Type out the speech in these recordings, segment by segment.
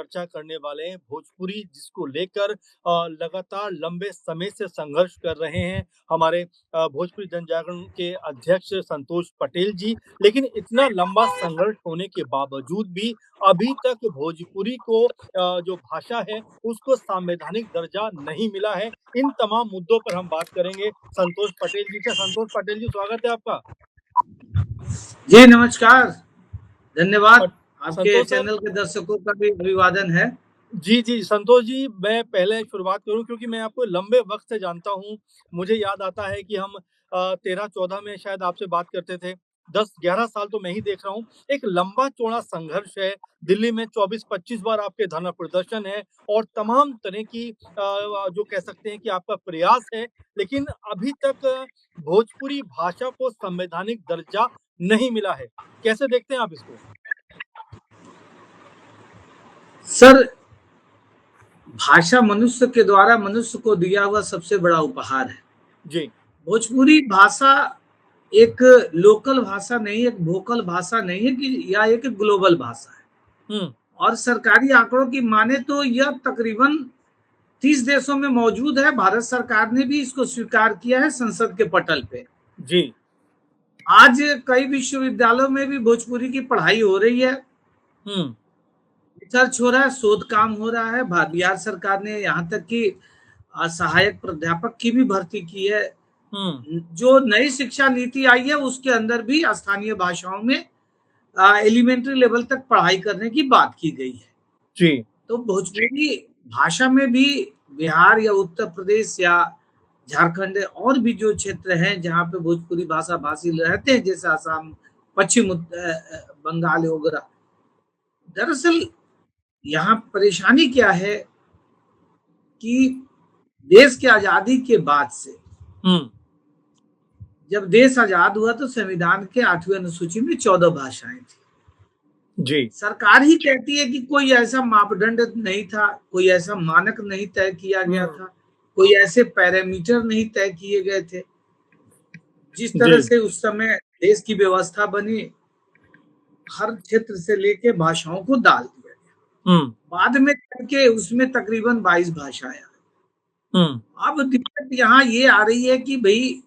चर्चा करने वाले हैं भोजपुरी, जिसको लेकर लगातार लंबे समय से संघर्ष कर रहे हैं हमारे भोजपुरी जनजागरण के अध्यक्ष संतोष पटेल जी। लेकिन इतना लंबा संघर्ष होने के बावजूद भी अभी तक भोजपुरी को जो भाषा है उसको संवैधानिक दर्जा नहीं मिला है। इन तमाम मुद्दों पर हम बात करेंगे संतोष पटेल जी से। संतोष पटेल जी, स्वागत है आपका। जी नमस्कार, धन्यवाद। आपके संतोष सर, चैनल के दर्शकों का भी अभिवादन है। जी, संतोष जी, मैं पहले शुरुआत करूँ क्योंकि मैं आपको लंबे वक़्त से जानता हूँ। मुझे याद आता है कि हम 13-14 में शायद आपसे बात करते थे। 10-11 साल तो मैं ही देख रहा हूँ। एक लंबा-चौड़ा संघर्ष है। दिल्ली में 24-25 बार आपके धरना प्रदर्शन है और तमाम तरह की जो कह सकते हैं कि आपका प्रयास है, लेकिन अभी तक भोजपुरी भाषा को संवैधानिक दर्जा नहीं मिला है। कैसे देखते हैं आप इसको? सर, भाषा मनुष्य के द्वारा मनुष्य को दिया हुआ सबसे बड़ा उपहार है। जी। भोजपुरी भाषा एक लोकल भाषा नहीं, एक वोकल भाषा नहीं है कि या एक ग्लोबल भाषा है। और सरकारी आंकड़ों की माने तो यह तकरीबन 30 देशों में मौजूद है। भारत सरकार ने भी इसको स्वीकार किया है संसद के पटल पे। जी। आज कई विश्वविद्यालयों में भी भोजपुरी की पढ़ाई हो रही है, रिसर्च हो रहा है, शोध काम हो रहा है। बिहार सरकार ने यहाँ तक कि सहायक प्राध्यापक की भी भर्ती की है। जो नई शिक्षा नीति आई है उसके अंदर भी स्थानीय भाषाओं में एलिमेंट्री लेवल तक पढ़ाई करने की बात की गई है। जी। तो भोजपुरी भाषा में भी बिहार या उत्तर प्रदेश या झारखंड और भी जो क्षेत्र हैं जहाँ पे भोजपुरी भाषा भाषी रहते हैं, जैसे आसाम, पश्चिम बंगाल वगैरह, दरअसल यहाँ परेशानी क्या है कि देश की आजादी के बाद से जब देश आजाद हुआ तो संविधान के 8वीं अनुसूची में 14 भाषाएं थी। जी। सरकार ही कहती है कि कोई ऐसा मापदंड नहीं था, कोई ऐसा मानक नहीं तय किया गया था, कोई ऐसे पैरामीटर नहीं तय किए गए थे। जिस तरह से उस समय देश की व्यवस्था बनी, हर क्षेत्र से लेके भाषाओं को डाल दिया गया। बाद में करके उसमें तकरीबन 22 भाषाएं। अब दिक्कत यहाँ ये आ रही है कि भाई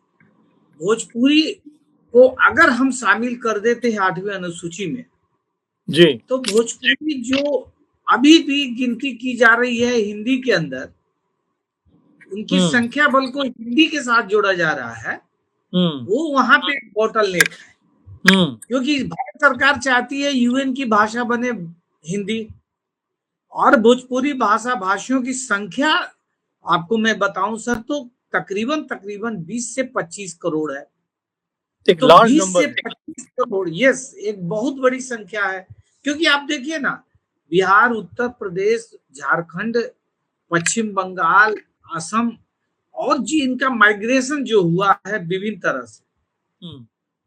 भोजपुरी को अगर हम शामिल कर देते हैं 8वीं अनुसूची में, जी, तो भोजपुरी जो अभी भी गिनती की जा रही है हिंदी के अंदर, उनकी संख्या बल को हिंदी के साथ जोड़ा जा रहा है, वो वहां पे बोटलनेक है। क्योंकि भारत सरकार चाहती है यूएन की भाषा बने हिंदी, और भोजपुरी भाषा भाषियों की संख्या आपको मैं बताऊं सर तो तकरीबन 20 से 25 करोड़ है। एक लार्ज नंबर, 20 से 25 करोड़, यस, एक बहुत बड़ी संख्या है। क्योंकि आप देखिए ना, बिहार, उत्तर प्रदेश, झारखंड, पश्चिम बंगाल, असम, और जी इनका माइग्रेशन जो हुआ है विभिन्न तरह से,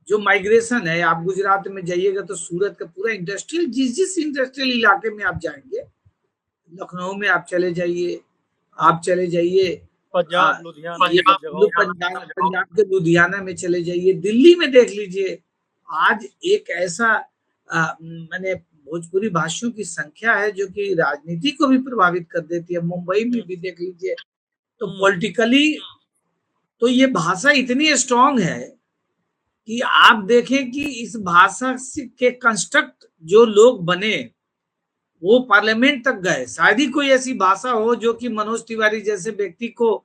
जो माइग्रेशन है, आप गुजरात में जाइएगा तो सूरत का पूरा इंडस्ट्रियल, जिस इंडस्ट्रियल इलाके में आप जाएंगे, लखनऊ में आप चले जाइए, पंजाब, लुधियाना, पंजाब के लुधियाना में चले जाइए, दिल्ली में देख लीजिए। आज एक ऐसा मैंने भोजपुरी भाषियों की संख्या है जो कि राजनीति को भी प्रभावित कर देती है। मुंबई में भी देख लीजिए, तो पॉलिटिकली तो ये भाषा इतनी स्ट्रांग है कि आप देखें कि इस भाषा के कंस्ट्रक्ट जो लोग बने वो पार्लियामेंट तक गए। शायद ही कोई ऐसी भाषा हो जो कि मनोज तिवारी जैसे व्यक्ति को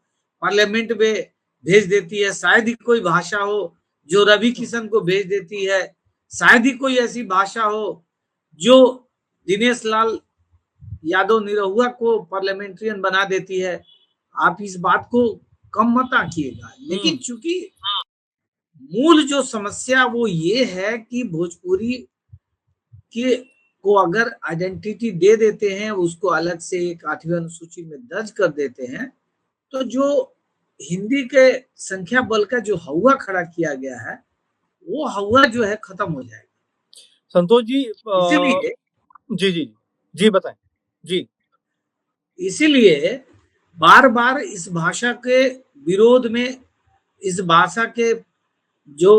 पार्लियामेंट में भेज देती है। शायद ही कोई भाषा हो जो रवि किशन को भेज देती है। शायद ही कोई ऐसी भाषा हो जो दिनेश लाल यादव निरहुआ को पार्लियामेंट्रियन बना देती है। आप इस बात को कम मत आंकिएगा, लेकिन चूंकि मूल जो समस्या वो ये है कि भोजपुरी के को अगर आइडेंटिटी दे देते हैं, उसको अलग से एक 8वीं अनुसूची में दर्ज कर देते हैं, तो जो हिंदी के संख्या बल का जो हवा खड़ा किया गया है, वो हवा जो है खत्म हो जाएगा। संतोष जी, जी बताएं। जी, इसीलिए बार बार इस भाषा के विरोध में, इस भाषा के जो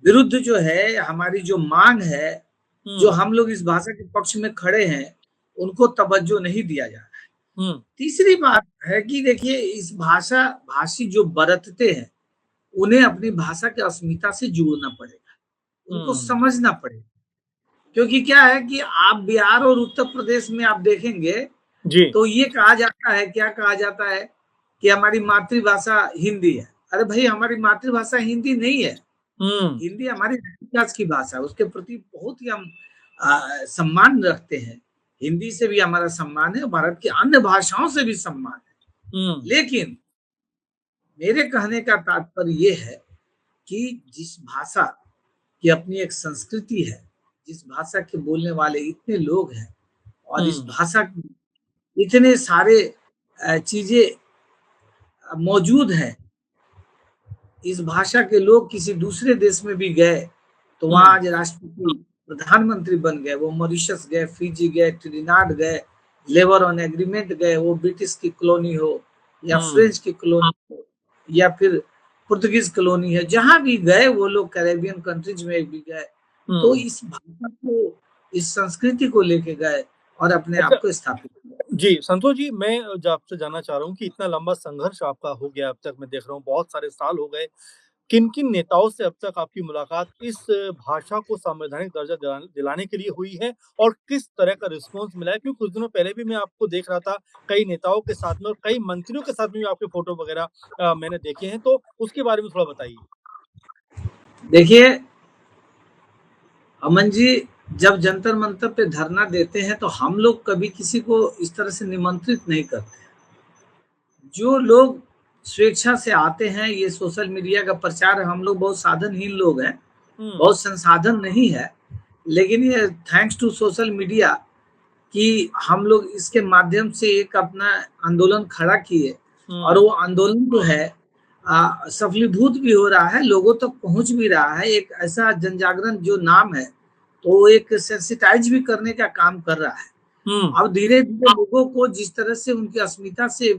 विरुद्ध जो है हमारी जो मांग है, जो हम लोग इस भाषा के पक्ष में खड़े हैं, उनको तवज्जो नहीं दिया जा रहा है। तीसरी बात है कि देखिए इस भाषी जो बरतते हैं, उन्हें अपनी भाषा की अस्मिता से जुड़ना पड़ेगा, उनको समझना पड़ेगा। क्योंकि क्या है कि आप बिहार और उत्तर प्रदेश में आप देखेंगे तो ये कहा जाता है, क्या कहा जाता है कि हमारी मातृभाषा हिंदी है। अरे भाई, हमारी मातृभाषा हिंदी नहीं है, हिंदी हमारी विकास की भाषा है, उसके प्रति बहुत ही हम सम्मान रखते हैं। हिंदी से भी हमारा सम्मान है, भारत की अन्य भाषाओं से भी सम्मान है। लेकिन मेरे कहने का तात्पर्य ये है कि जिस भाषा की अपनी एक संस्कृति है, जिस भाषा के बोलने वाले इतने लोग हैं और इस भाषा की इतने सारे चीजें मौजूद हैं, इस भाषा के लोग किसी दूसरे देश में भी गए तो वहां आज राष्ट्रपति प्रधानमंत्री बन गए, वो मॉरिशस गए, फिजी गए, ट्रिनिडाद गए, लेबर ऑन एग्रीमेंट गए, वो ब्रिटिश की कॉलोनी हो या फ्रेंच की कॉलोनी हो या फिर पुर्तगीज कॉलोनी है, जहां भी गए वो लोग कैरेबियन कंट्रीज में भी गए, तो इस भाषा को, इस संस्कृति को लेके गए और अपने आप को स्थापित किया। जी, संतोष जी, मैं आपसे जानना चाह रहा हूँ कि इतना लंबा संघर्ष आपका हो गया अब तक, मैं देख रहा हूँ बहुत सारे साल हो गए। किन-किन नेताओं से अब तक आपकी मुलाकात इस भाषा को संवैधानिक दर्जा दिलाने के लिए हुई है और किस तरह का रिस्पॉन्स मिला है? क्योंकि कुछ दिनों पहले भी मैं आपको देख रहा था कई नेताओं के साथ में और कई मंत्रियों के साथ में भी आपके फोटो वगैरह मैंने देखे हैं, तो उसके बारे में थोड़ा बताइए। देखिए अमन जी, जब जंतर मंतर पे धरना देते हैं तो हम लोग कभी किसी को इस तरह से निमंत्रित नहीं करते। जो लोग स्वेच्छा से आते हैं, ये सोशल मीडिया का प्रचार है, हम लोग बहुत साधनहीन लोग हैं, बहुत संसाधन नहीं है, लेकिन ये थैंक्स टू सोशल मीडिया कि हम लोग इसके माध्यम से एक अपना आंदोलन खड़ा किए और वो आंदोलन जो है सफलीभूत भी हो रहा है, लोगों तक पहुंच भी रहा है। एक ऐसा जन जागरण जो नाम है तो वो एक सेंसिटाइज भी करने का काम कर रहा है। अब धीरे धीरे लोगों को जिस तरह से उनकी अस्मिता से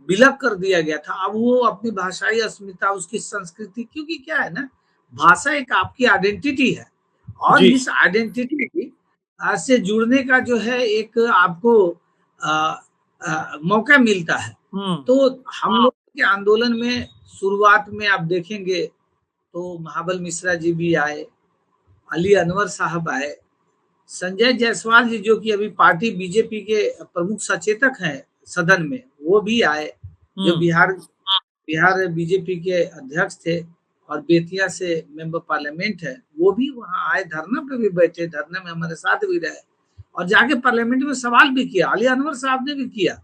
विलग कर दिया गया था, अब वो अपनी भाषाई अस्मिता, उसकी संस्कृति, क्योंकि क्या है ना, भाषा एक आपकी आइडेंटिटी है और इस आइडेंटिटी से जुड़ने का जो है एक आपको मौका मिलता है। तो हम लोग के आंदोलन में शुरुआत में आप देखेंगे तो महाबल मिश्रा जी भी आए, अली अनवर साहब आए, संजय जायसवाल जी जो कि अभी पार्टी बीजेपी के प्रमुख सचेतक हैं सदन में, वो भी आए, जो बिहार बीजेपी के अध्यक्ष थे और बेतिया से मेंबर पार्लियामेंट है, वो भी वहां आए, धरना पे भी बैठे, धरने में हमारे साथ भी रहे और जाके पार्लियामेंट में सवाल भी किया, अली अनवर साहब ने भी किया।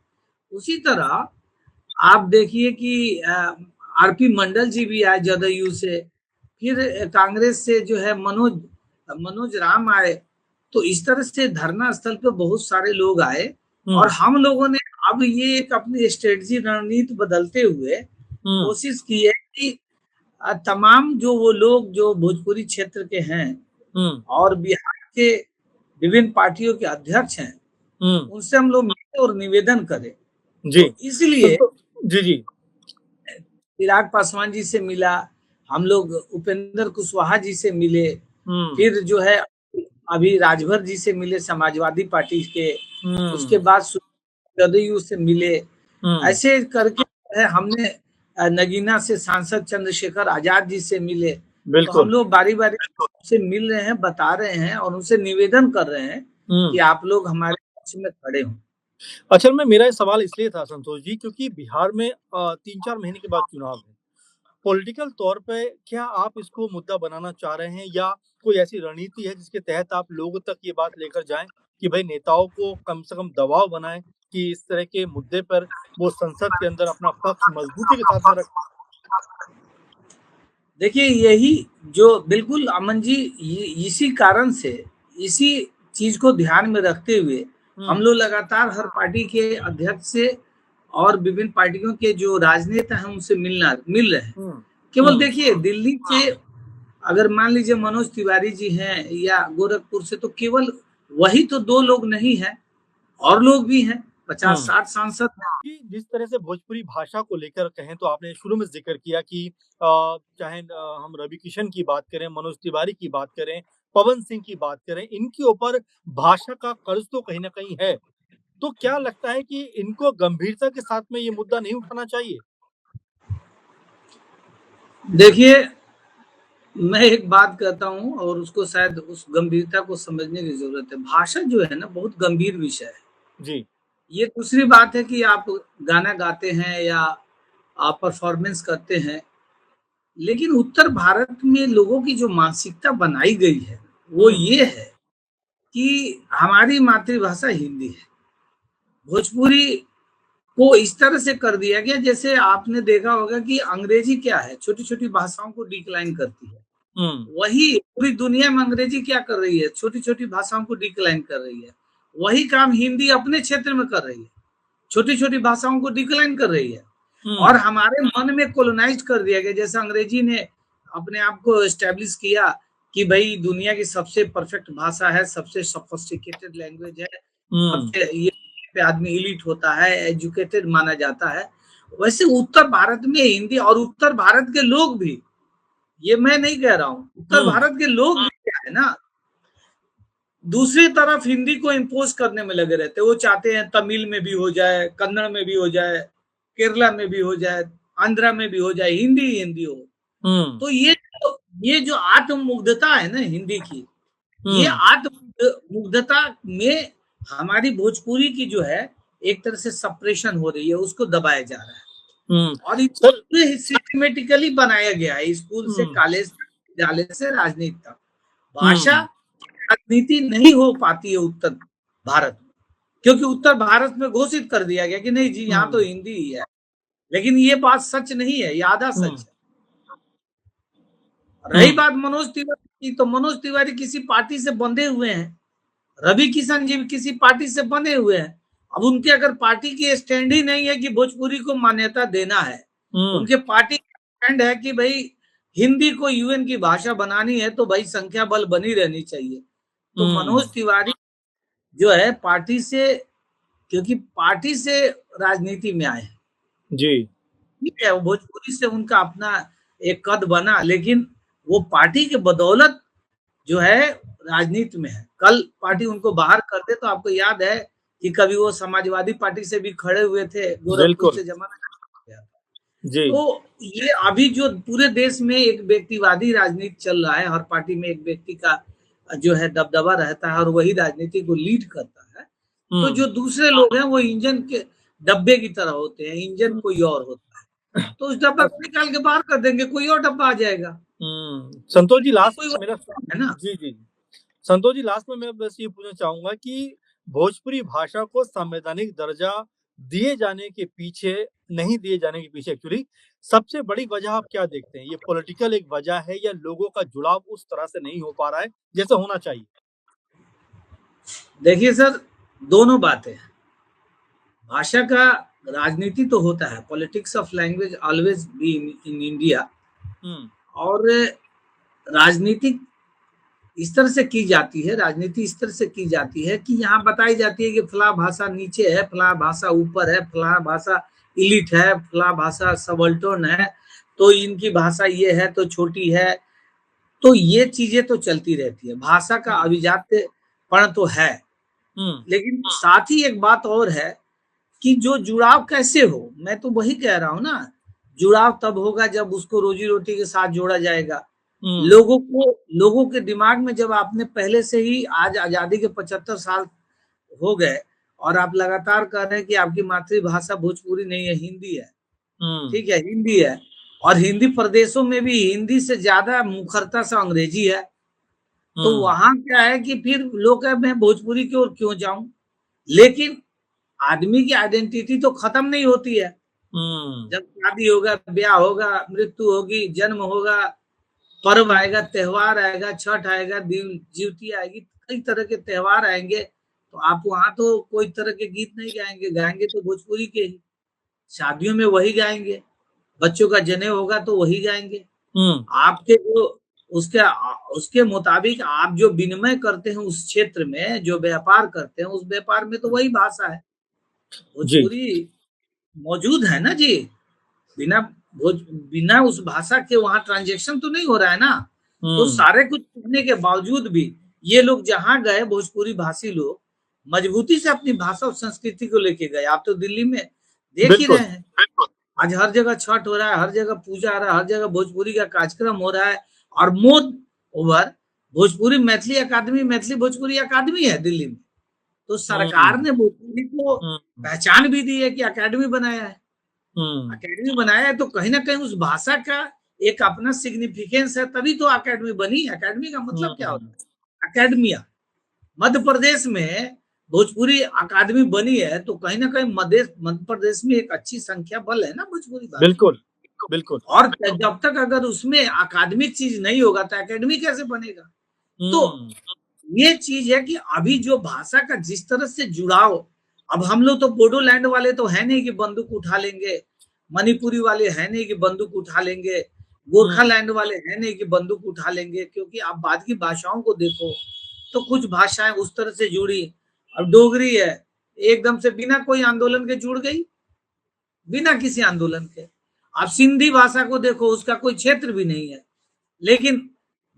उसी तरह आप देखिए कि आरपी मंडल जी भी आए जदयू से, फिर कांग्रेस से जो है मनोज राम आए। तो इस तरह से धरना स्थल पे बहुत सारे लोग आए और हम लोगों ने अब ये एक अपनी स्ट्रेटजी, रणनीति बदलते हुए कोशिश की है कि तमाम जो वो लोग जो भोजपुरी क्षेत्र के हैं और बिहार के विभिन्न पार्टियों के अध्यक्ष हैं, उनसे हम लोग मिले और निवेदन करें। जी, तो इसलिए जी चिराग पासवान जी से मिला, हम लोग उपेंद्र कुशवाहा जी से मिले, फिर जो है अभी राजभर जी से मिले समाजवादी पार्टी के, उसके बाद जदयू से मिले, ऐसे करके हमने नगीना से सांसद चंद्रशेखर आजाद जी से मिले। तो हम लोग बारी बारी से मिल रहे हैं, बता रहे हैं और उनसे निवेदन कर रहे हैं कि आप लोग हमारे पक्ष में खड़े हों। असल में मेरा सवाल इसलिए था संतोष जी, क्योंकि बिहार में 3-4 महीने के बाद चुनाव है। पॉलिटिकल तौर पे क्या आप इसको मुद्दा बनाना चाह रहे हैं या कोई ऐसी रणनीति है जिसके तहत आप लोगों तक ये बात लेकर जाएं कि भाई नेताओं को कम से कम दबाव बनाएं कि इस तरह के मुद्दे पर वो संसद के अंदर अपना पक्ष मजबूती के साथ में रखें? देखिए यही जो बिल्कुल अमन जी, इसी कारण से, इसी चीज को ध्यान में रखते हुए हम लोग लगातार हर पार्टी के अध्यक्ष से और विभिन्न पार्टियों के जो राजनेता हैं उनसे मिल रहे हैं। केवल देखिए दिल्ली से अगर मान लीजिए मनोज तिवारी जी हैं या गोरखपुर से, तो केवल वही तो 2 लोग नहीं है, और लोग भी हैं, 50-60 सांसद। जिस तरह से भोजपुरी भाषा को लेकर कहें तो आपने शुरू में जिक्र किया कि चाहे हम रवि किशन की बात करें, मनोज तिवारी की बात करें, पवन सिंह की बात करें, इनके ऊपर भाषा का कर्ज तो कहीं न कहीं है। तो क्या लगता है कि इनको गंभीरता के साथ में ये मुद्दा नहीं उठाना चाहिए? देखिए, मैं एक बात कहता हूँ और उसको शायद उस गंभीरता को समझने की ज़रूरत है। भाषा जो है ना बहुत गंभीर विषय है। जी। ये दूसरी बात है कि आप गाना गाते हैं या आप परफ़ॉर्मेंस करते हैं, लेकिन उत्तर भारत में लोगों की जो मानसिकता बनाई गई है, वो हुँ, ये है कि हमारी मातृभाषा हिंदी है। भोजपुरी को इस तरह से कर दिया गया जैसे आपने देखा होगा कि अंग्रेजी क्या है, छोटी-छोटी भाषाओं को डिक्लाइन करती है। हुँ, वही पूरी दुनिया में अंग्रेजी क्या कर रही है, छोटी-छोटी भाषाओं को डिक्लाइन कर रही है। वही काम हिंदी अपने क्षेत्र में कर रही है, छोटी-छोटी भाषाओं को डिक्लाइन कर रही है। और हुँ, हमारे मन में कोलोनाइज़ कर दिया गया, जैसे अंग्रेजी ने अपने आप को एस्टेब्लिश किया कि भई दुनिया की सबसे परफेक्ट भाषा है, सबसे सोफिस्टिकेटेड लैंग्वेज है, हुँ, सबसे ये पे आदमी एलीट होता है, एजुकेटेड माना जाता है। वैसे उत्तर भारत में हिंदी और उत्तर भारत के लोग भी, ये मैं नहीं कह रहा हूँ, उत्तर हुँ, भारत के लोग भी क्या है ना, दूसरी तरफ हिंदी को इम्पोज़ करने में लगे रहते हैं। वो चाहते हैं तमिल में भी हो जाए, कन्नड़ में भी हो जाए, केरला में भी हो जाए, आंध्रा में भी हो जाए, हिंदी ही हिंदी हो। हुँ, तो ये जो आत्ममुग्धता है ना हिंदी की, ये हुँ, मुग्धता में हमारी भोजपुरी की जो है, एक तरह से सप्रेशन हो रही है, उसको दबाया जा रहा है। हुँ। और इसको सर पूरे सिस्टमैटिकली बनाया गया है, स्कूल से हुँ, कॉलेज तक, विद्यालय से राजनीति तक। भाषा हुँ, राजनीति नहीं हो पाती है उत्तर भारत में, क्योंकि उत्तर भारत में घोषित कर दिया गया कि नहीं जी यहाँ तो हुँ, हिंदी ही है। लेकिन ये बात सच नहीं है, ये आधा हुँ, सच है। हुँ, रही बात मनोज तिवारी की, तो मनोज तिवारी किसी पार्टी से बंधे हुए हैं, रवि किशन जी किसी पार्टी से बंधे हुए हैं। अब उनके अगर पार्टी की स्टैंड ही नहीं है कि भोजपुरी को मान्यता देना है, हुँ, उनके पार्टी का स्टैंड है कि भाई हिंदी को यूएन की भाषा बनानी है, तो भाई संख्या बल बनी रहनी चाहिए। तो हुँ, मनोज तिवारी जो है पार्टी से, क्योंकि पार्टी से राजनीति में आए हैं, जी, ठीक है, वो भोजपुरी से उनका अपना एक कद बना, लेकिन वो पार्टी के बदौलत जो है राजनीति में है। कल पार्टी उनको बाहर कर दे तो आपको याद है कि कभी वो समाजवादी पार्टी से भी खड़े हुए थे, गोरखपुर बिल्कुल, से जमाना खत्म हो गया। जी, तो ये अभी जो पूरे देश में एक व्यक्तिवादी राजनीति चल रहा है, हर पार्टी में एक व्यक्ति का जो है दबदबा रहता है और वही राजनीति को लीड करता है। तो हुँ, जो दूसरे लोग हैं वो इंजन के डब्बे की तरह होते हैं, इंजन हुँ, कोई और होता है। तो उस डब्बा को निकाल के बाहर कर देंगे, कोई और डब्बा आ जाएगा। संतोष जी ये लास्ट कोई में मेरा है ना। जी, जी। संतोष जी लास्ट में मैं बस ये पूछना चाहूँगा कि भोजपुरी भाषा को संवैधानिक दर्जा दिए जाने के पीछे नहीं दिए जाने के पीछे एक्चुअली सबसे बड़ी वजह आप क्या देखते हैं? ये पॉलिटिकल एक वजह है या लोगों का जुड़ाव उस तरह से नहीं हो पा रहा है, जैसे होना चाहिए? देखिए सर, दोनों बातें हैं। भाषा का राजनीति तो होता है, politics of language always be in India. हुँ, और राजनीति इस तरह से की जाती है, राजनीति इस तरह से की जाती है कि यहाँ बताई जाती है कि फला भाषा नीचे है, फला भाषा ऊपर है, फला भाषा इलिट है, फला भाषा सबल्टर्न है, तो इनकी भाषा ये है तो छोटी है। तो ये चीजें तो चलती रहती है, भाषा का हुँ, अभिजात्यपण तो है। हुँ, लेकिन साथ ही एक बात और है कि जो जुड़ाव कैसे हो, मैं तो वही कह रहा हूँ ना, जुड़ाव तब होगा जब उसको रोजी रोटी के साथ जोड़ा जाएगा। हुँ, लोगों के दिमाग में जब आपने पहले से ही, आज आजादी के 75 साल हो गए और आप लगातार कह रहे हैं कि आपकी मातृभाषा भोजपुरी नहीं है, हिंदी है, हुँ, ठीक है, हिंदी है। और हिंदी प्रदेशों में भी हिंदी से ज्यादा मुखरता से अंग्रेजी है। तो हुँ, वहां क्या है कि फिर लोग कहे मैं भोजपुरी की ओर क्यों जाऊं। लेकिन आदमी की आइडेंटिटी तो खत्म नहीं होती है। हुँ, जब शादी होगा, ब्याह होगा, मृत्यु होगी, जन्म होगा, पर्व आएगा, त्योहार आएगा, छठ आएगा, जीवती आएगी, कई तरह के त्योहार आएंगे, तो आप वहां तो कोई तरह के गीत नहीं गाएंगे, गाएंगे तो भोजपुरी के ही। शादियों में वही गाएंगे, बच्चों का जनेऊ होगा तो वही गाएंगे। हुँ, आपके जो उसके उसके मुताबिक आप जो विनिमय करते हैं उस क्षेत्र में, जो व्यापार करते हैं उस व्यापार में, तो वही भाषा है। जी, भोजपुरी मौजूद है ना जी। बिना बिना उस भाषा के वहां ट्रांजेक्शन तो नहीं हो रहा है ना। तो हुँ। सारे कुछ करने के बावजूद भी ये लोग जहाँ गए भोजपुरी भाषी लोग मजबूती से अपनी भाषा और संस्कृति को लेके गए। आप तो दिल्ली में देख ही रहे बिल्कुल। हैं। आज हर जगह छठ हो रहा है, हर जगह पूजा हो रहा है, हर जगह भोजपुरी का कार्यक्रम हो रहा है और मोर ओवर भोजपुरी मैथिली अकादमी, मैथिली भोजपुरी अकादमी है दिल्ली में। तो सरकार हुँ, ने भोजपुरी को हुँ, पहचान भी दी है कि अकादमी बनाया है। हुँ, अकेडमी बनाया है तो कहीं न कहीं उस भाषा का एक अपना सिग्निफिकेंस है, तभी तो अकेडमी बनी। अकेडमी का मतलब क्या हुँ, होता है? अकेडमिया। मध्य प्रदेश में भोजपुरी अकादमी बनी है तो कहीं न कहीं मध्य प्रदेश में एक अच्छी संख्या बल है ना भोजपुरी भाषी। बिल्कुल, बिल्कुल। और जब तक अगर उसमें अकादमिक चीज़ नहीं होगा तो अकेडमी कैसे बनेगा? तो हुँ, ये चीज़ है कि अभी जो भाषा का जिस तरह से जुड़ाव अब हम लोग तो बोडोलैंड वाले तो है नहीं कि बंदूक उठा लेंगे, मणिपुरी वाले है नहीं कि बंदूक उठा लेंगे, हुँ, गोरखालैंड वाले है नहीं कि बंदूक उठा लेंगे क्योंकि आप बाद की भाषाओं को देखो, तो कुछ भाषाएँ उस तरह से जुड़ी। अब डोगरी है, एकदम से बिना कोई आंदोलन के जुड़ गई, बिना किसी आंदोलन के। आप सिंधी भाषा को देखो, उसका कोई क्षेत्र भी नहीं है। लेकिन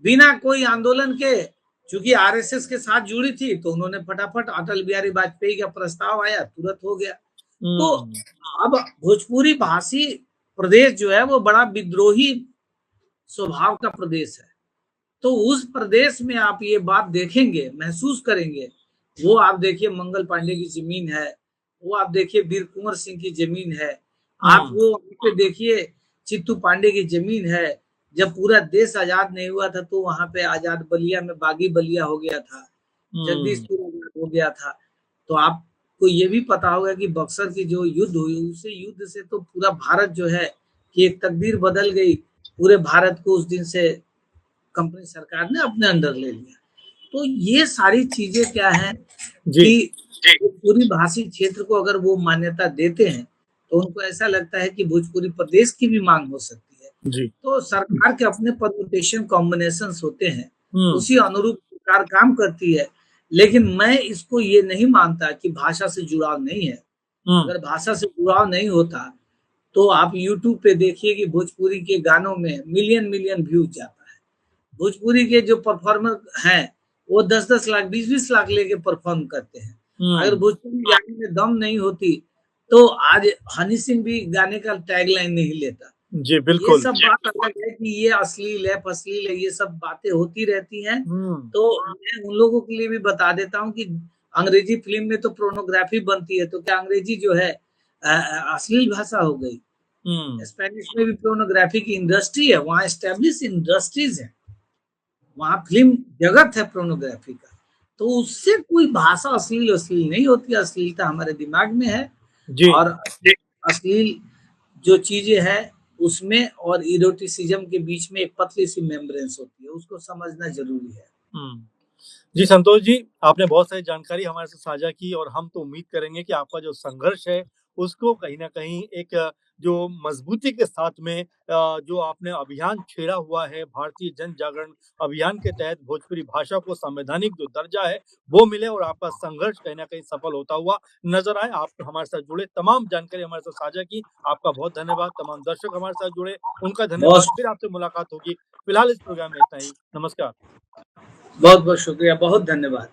बिना कोई आंदोलन के चूंकि आरएसएस के साथ जुड़ी थी तो उन्होंने फटाफट अटल बिहारी वाजपेयी का प्रस्ताव आया तुरंत हो गया। तो हुँ, अब भोजपुरी भाषी प्रदेश जो है वो बड़ा विद्रोही स्वभाव का प्रदेश है। तो उस प्रदेश में आप ये बात देखेंगे, महसूस करेंगे। वो आप देखिए मंगल पांडे की जमीन है, वो आप देखिए वीर कुंवर सिंह की जमीन है, आप हुँ, वो पे देखिए चित्तू पांडे की जमीन है। जब पूरा देश आजाद नहीं हुआ था तो वहां पे आजाद बलिया में बागी बलिया हो गया था, हुँ, जगदीशपुर आजाद हो गया था। तो आपको ये भी पता होगा कि बक्सर की जो युद्ध हुई उसे युद्ध से तो पूरा भारत जो है कि एक तकदीर बदल गई। पूरे भारत को उस दिन से कंपनी सरकार ने अपने अंडर ले लिया। तो ये सारी चीजें क्या है जी, कि भोजपुरी भाषी क्षेत्र को अगर वो मान्यता देते हैं तो उनको ऐसा लगता है कि भोजपुरी प्रदेश की भी मांग हो सकती है। जी, तो सरकार के अपने परम्यूटेशन कॉम्बिनेशन होते हैं, हुँ, उसी अनुरूप सरकार काम करती है। लेकिन मैं इसको ये नहीं मानता कि भाषा से जुड़ाव नहीं है। हुँ, अगर भाषा से जुड़ाव नहीं होता तो आप यूट्यूब पे देखिए कि भोजपुरी के गानों में मिलियन मिलियन व्यूज जाता है। भोजपुरी के जो परफॉर्मर हैं वो 10-10 लाख 20-20 लाख लेके परफॉर्म करते हैं। अगर हुँ, भोजपुरी गाने में दम नहीं होती तो आज हनी सिंह भी गाने का टैगलाइन नहीं लेता। जी, ये बिल्कुल। सब बात अलग है कि ये अश्लील है, फश्लील है, ये सब बातें होती रहती हैं। हुँ, तो मैं उन लोगों के लिए भी बता देता हूँ कि अंग्रेजी फ़िल्म में तो पोर्नोग्राफ़ी बनती है, तो क्या अंग्रेजी जो है अश्लील भाषा हो गई? हुँ, स्पेनिश में भी पोर्नोग्राफ़ी की इंडस्ट्री है, वहाँ एस्टेब्लिश इंडस्ट्रीज़ हैं, वहाँ फ़िल्म जगत है पोर्नोग्राफ़ी का। तो उससे कोई भाषा अश्लील-वश्लील नहीं होती, अश्लीलता हमारे दिमाग में है जी। और अश्लील जो चीज़ें हैं, उसमें और इरोटिसिज़्म के बीच में एक पतली-सी मेम्ब्रेन्स होती है, उसको समझना ज़रूरी है। हुँ। जी, संतोष जी, आपने बहुत सारी जानकारी हमारे साथ साझा की और हम तो उम्मीद करेंगे कि आपका जो संघर्ष है, उसको कहीं न कहीं एक जो मज़बूती के साथ में जो आपने अभियान छेड़ा हुआ है, भारतीय जन जागरण अभियान के तहत भोजपुरी भाषा को संवैधानिक जो दर्जा है, वो मिले और आपका संघर्ष कहीं न कहीं सफल होता हुआ नज़र आए। आप हमारे साथ जुड़े, तमाम जानकारी हमारे साथ साझा की, आपका बहुत धन्यवाद। तमाम दर्शक हमारे साथ जुड़े, उनका बहुत धन्यवाद। फिर आपसे मुलाकात होगी। फिलहाल इस प्रोग्राम में इतना ही। नमस्कार। बहुत-बहुत शुक्रिया, बहुत धन्यवाद।